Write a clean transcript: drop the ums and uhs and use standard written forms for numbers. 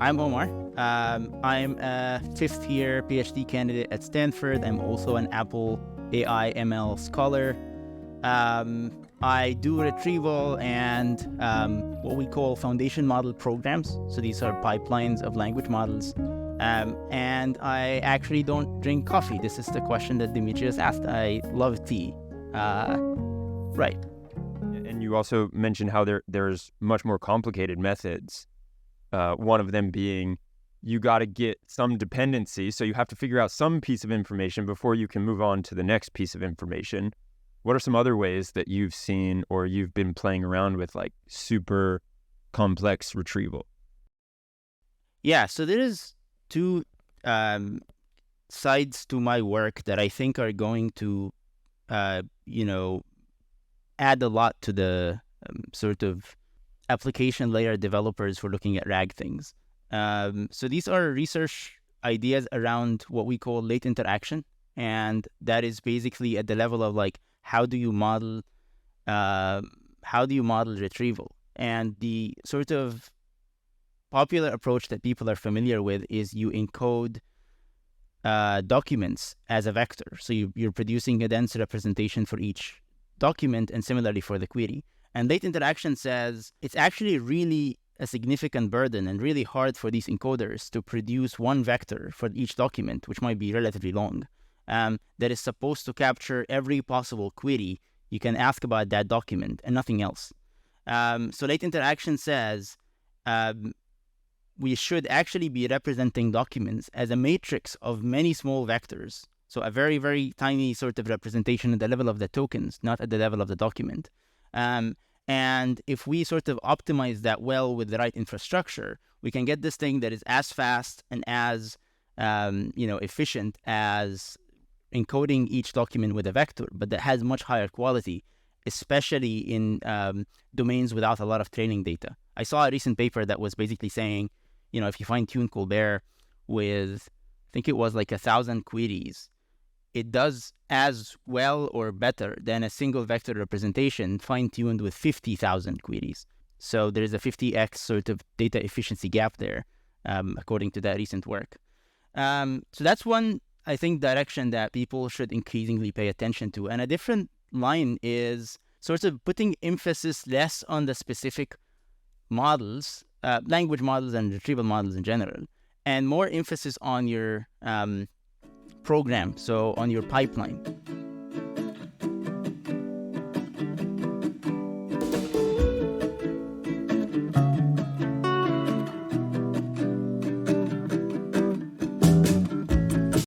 I'm Omar. I'm a fifth-year PhD candidate at Stanford. I'm also an Apple AI ML scholar. I do retrieval and what we call foundation model programs. So these are pipelines of language models. And I actually don't drink coffee. This is the question that Demetrius asked. I love tea. Right. And you also mentioned how there's much more complicated methods. One of them being you got to get some dependency. So you have to figure out some piece of information before you can move on to the next piece of information. What are some other ways that you've seen or you've been playing around with like super complex retrieval? Yeah, so there is two sides to my work that I think are going to, add a lot to the sort of application layer developers who are looking at RAG things. So these are research ideas around what we call late interaction. And that is basically at the level of like, how do you model retrieval? And the sort of popular approach that people are familiar with is you encode documents as a vector. So you're producing a dense representation for each document, and similarly for the query. And late interaction says it's actually really a significant burden and really hard for these encoders to produce one vector for each document, which might be relatively long, that is supposed to capture every possible query you can ask about that document and nothing else. So late interaction says we should actually be representing documents as a matrix of many small vectors. So a very, very tiny sort of representation at the level of the tokens, not at the level of the document. And if we sort of optimize that well with the right infrastructure, we can get this thing that is as fast and as efficient as encoding each document with a vector, but that has much higher quality, especially in domains without a lot of training data. I saw a recent paper that was basically saying, if you fine-tune Colbert with, I think it was like 1,000 queries, it does as well or better than a single vector representation fine-tuned with 50,000 queries. So there is a 50x sort of data efficiency gap there, according to that recent work. So that's one, I think, direction that people should increasingly pay attention to. And a different line is sort of putting emphasis less on the specific models, language models and retrieval models in general, and more emphasis on your program, so on your pipeline.